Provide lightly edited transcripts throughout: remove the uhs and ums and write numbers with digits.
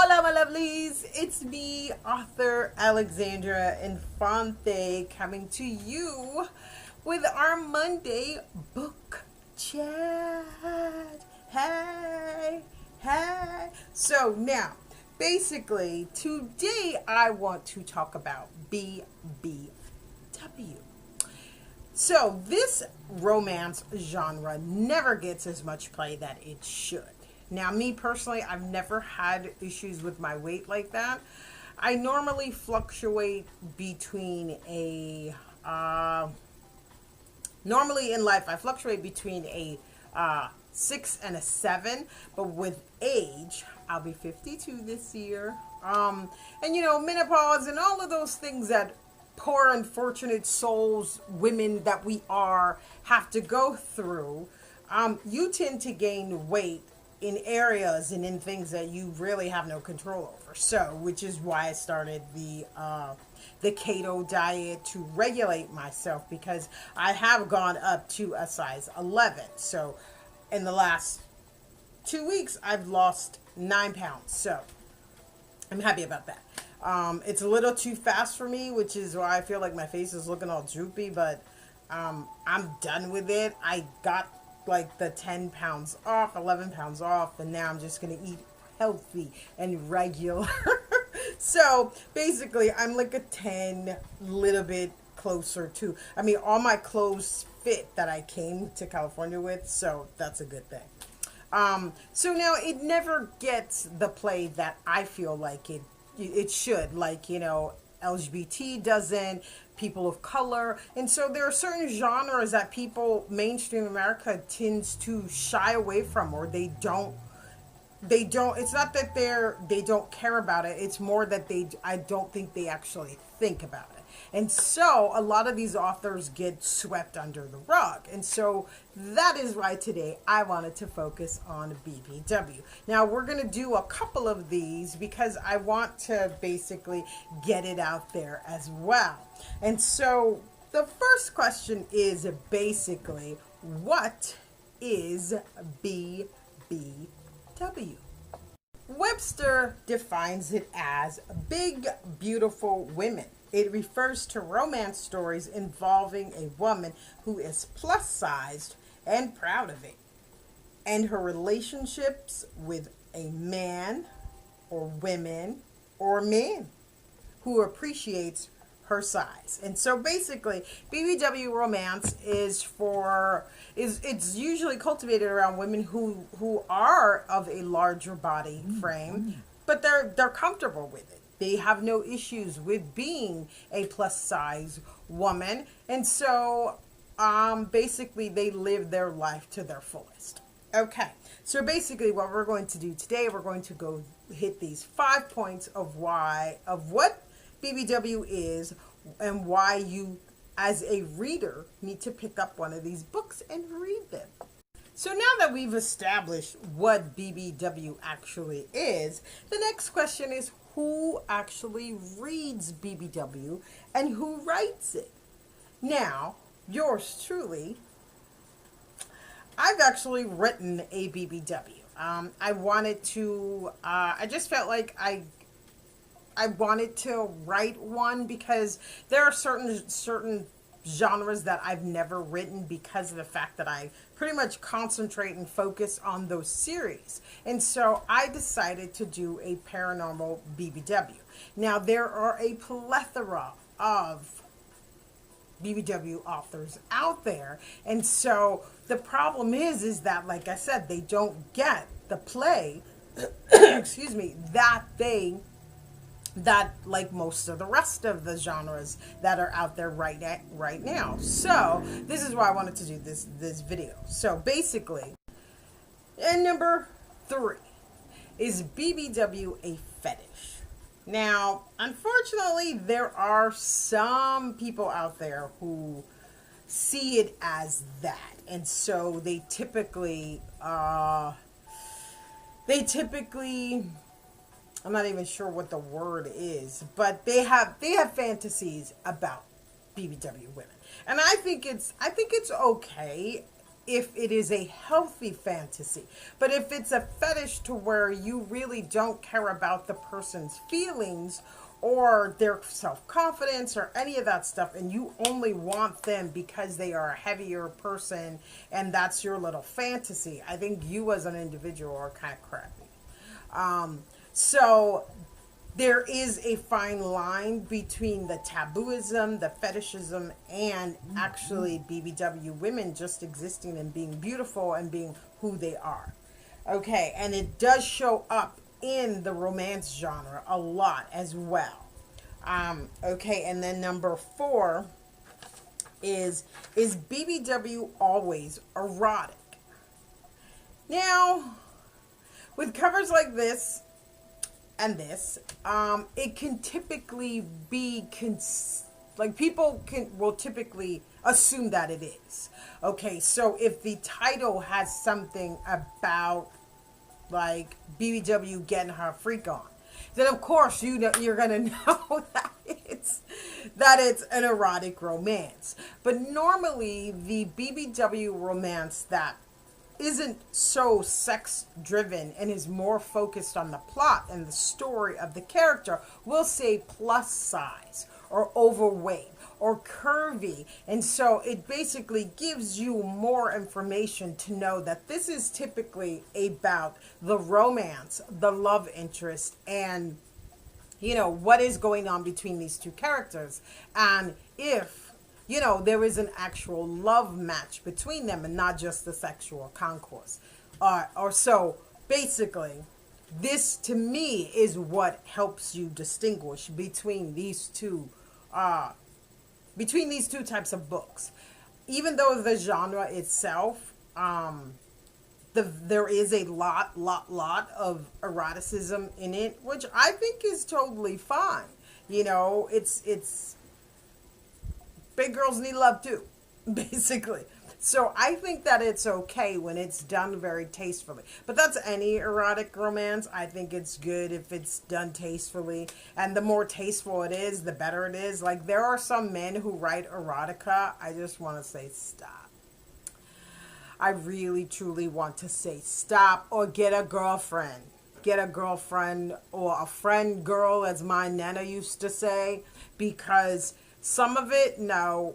Hola, my lovelies. It's me, author Alexandra Infante, coming to you with our Monday book chat. Hey, hey. So now, basically, today I want to talk about BBW. So this romance genre never gets as much play that it should. Now, me personally, I've never had issues with my weight like that. I normally fluctuate between normally in life, I fluctuate between a 6 and a 7, but with age, I'll be 52 this year. And menopause and all of those things that poor unfortunate souls, women that we are, have to go through. You tend to gain weight in areas and in things that you really have no control over. So, which is why I started the keto diet to regulate myself, because I have gone up to a size 11. So, in the last 2 weeks, I've lost 9 pounds. So, I'm happy about that. It's a little too fast for me, which is why I feel like my face is looking all droopy, but I'm done with it. I got like the 10 pounds off, 11 pounds off, and now I'm just going to eat healthy and regular. So basically, I'm like a 10, little bit closer to, all my clothes fit that I came to California with, so that's a good thing. So now it never gets the play that I feel like it should, like, LGBT doesn't, people of color. And so there are certain genres that people, mainstream America, tends to shy away from, or they don't, it's not that they don't care about it. It's more that I don't think they actually think about it. And so a lot of these authors get swept under the rug. And so that is why today I wanted to focus on BBW. Now we're going to do a couple of these because I want to basically get it out there as well. And so the first question is basically, what is BBW? Webster defines it as big, beautiful women. It refers to romance stories involving a woman who is plus sized and proud of it, and her relationships with a man or women or men who appreciates her size. And so basically, BBW romance is it's usually cultivated around women who are of a larger body frame, but they're comfortable with it. They have no issues with being a plus size woman. And so basically they live their life to their fullest. Okay, so basically what we're going to do today, we're going to go hit these 5 points of what BBW is, and why you as a reader need to pick up one of these books and read them. So now that we've established what BBW actually is, the next question is, who actually reads BBW and who writes it? Now, yours truly, I've actually written a BBW. I just felt like I wanted to write one because there are certain genres that I've never written because of the fact that I pretty much concentrate and focus on those series. And so I decided to do a paranormal BBW. Now, there are a plethora of BBW authors out there. And so the problem is that, like I said, they don't get the play, excuse me, that like most of the rest of the genres that are out there right now. So this is why I wanted to do this video. So basically, and number 3 is BBW a fetish? Now, unfortunately, there are some people out there who see it as that, and so they typically I'm not even sure what the word is, but they have fantasies about BBW women. And I think it's okay if it is a healthy fantasy. But if it's a fetish to where you really don't care about the person's feelings or their self-confidence or any of that stuff, and you only want them because they are a heavier person and that's your little fantasy, I think you as an individual are kind of crappy. So there is a fine line between the tabooism, the fetishism, and actually BBW women just existing and being beautiful and being who they are. Okay, and it does show up in the romance genre a lot as well. Okay, and then number 4 is BBW always erotic? Now, with covers like this and this, it can typically be like people will typically assume that it is. Okay, so if the title has something about like BBW getting her freak on, then of course you're gonna know that it's an erotic romance. But normally the BBW romance that isn't so sex driven and is more focused on the plot and the story of the character will say plus size or overweight or curvy. And so it basically gives you more information to know that this is typically about the romance, the love interest, and what is going on between these two characters, and if there is an actual love match between them and not just the sexual concourse. Or so basically, this to me is what helps you distinguish between these two types of books. Even though the genre itself, there is a lot of eroticism in it, which I think is totally fine. It's big girls need love too, basically. So I think that it's okay when it's done very tastefully. But that's any erotic romance. I think it's good if it's done tastefully. And the more tasteful it is, the better it is. Like, there are some men who write erotica. I just want to say stop. I really, truly want to say stop, or get a girlfriend. Get a girlfriend or a friend girl, as my nana used to say, because some of it, no,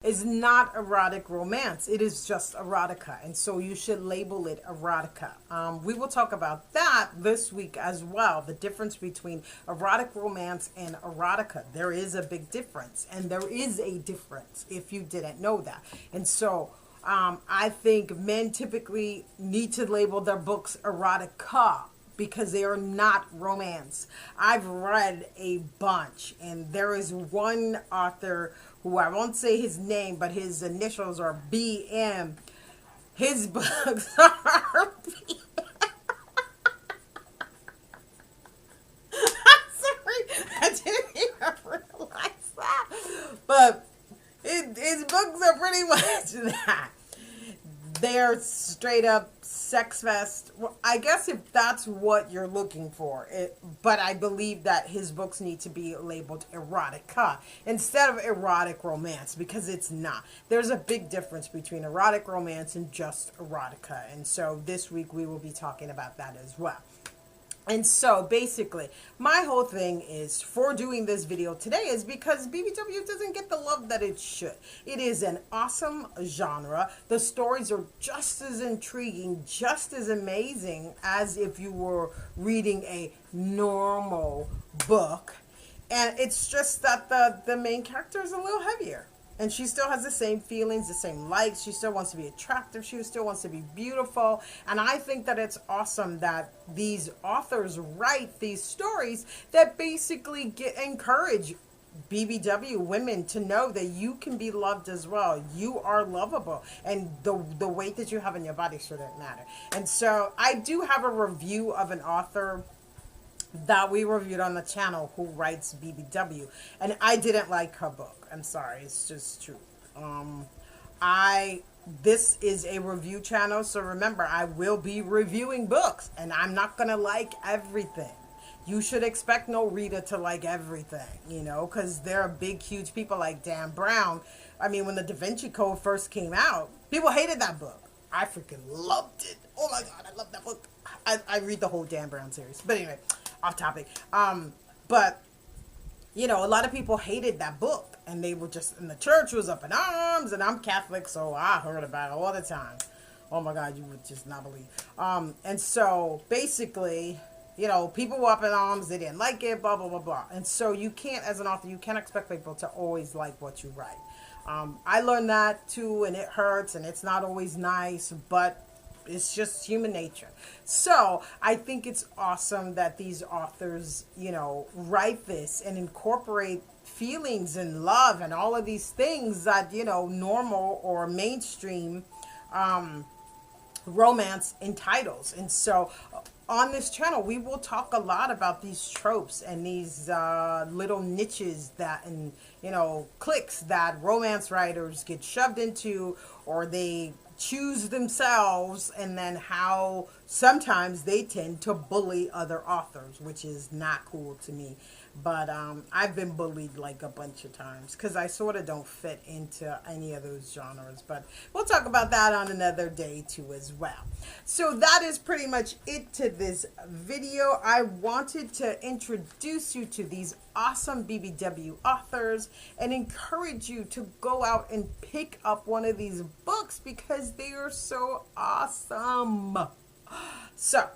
is not erotic romance. It is just erotica, and so you should label it erotica. We will talk about that this week as well, the difference between erotic romance and erotica. There is a big difference, and there is a difference if you didn't know that. And so I think men typically need to label their books erotica because they are not romance. I've read a bunch, and there is one author who I won't say his name, but his initials are BM. His books are BM. I'm sorry, I didn't even realize that. But his books are pretty much that. They're straight up sex fest. Well, I guess if that's what you're looking for. But I believe that his books need to be labeled erotica instead of erotic romance, because it's not. There's a big difference between erotic romance and just erotica. And so this week we will be talking about that as well. And so basically, my whole thing is for doing this video today is because BBW doesn't get the love that it should. It is an awesome genre. The stories are just as intriguing, just as amazing as if you were reading a normal book. And it's just that the main character is a little heavier. And she still has the same feelings, the same likes. She still wants to be attractive. She still wants to be beautiful. And I think that it's awesome that these authors write these stories that basically encourage BBW women to know that you can be loved as well. You are lovable. And the weight that you have in your body shouldn't matter. And so I do have a review of an author that we reviewed on the channel who writes BBW, and I didn't like her book. I'm sorry, it's just true. This is a review channel, so remember, I will be reviewing books, and I'm not gonna like everything. You should expect no reader to like everything, because there are big, huge people like Dan Brown. I mean, when the Da Vinci Code first came out, people hated that book. I freaking loved it. Oh my God, I love that book. I read the whole Dan Brown series. But anyway, off topic. But you know, a lot of people hated that book, and they were just, and the church was up in arms, and I'm Catholic, so I heard about it all the time. Oh my God, you would just not believe. And so basically, you know, people were up in arms, they didn't like it, blah, blah, blah, blah. And so you can't, as an author, you can't expect people to always like what you write. I learned that too, and it hurts, and it's not always nice, but it's just human nature. So I think it's awesome that these authors, you know, write this and incorporate feelings and love and all of these things that, you know, normal or mainstream romance in titles. And so on this channel, we will talk a lot about these tropes and these little niches that, and you know, cliques that romance writers get shoved into, or they choose themselves, and then how sometimes they tend to bully other authors, which is not cool to me. But I've been bullied like a bunch of times because I sort of don't fit into any of those genres. But we'll talk about that on another day too as well. So that is pretty much it to this video. I wanted to introduce you to these awesome BBW authors and encourage you to go out and pick up one of these books because they are so awesome. So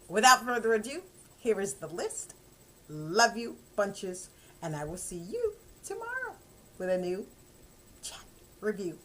without further ado, here is the list. Love you bunches, and I will see you tomorrow with a new chat review.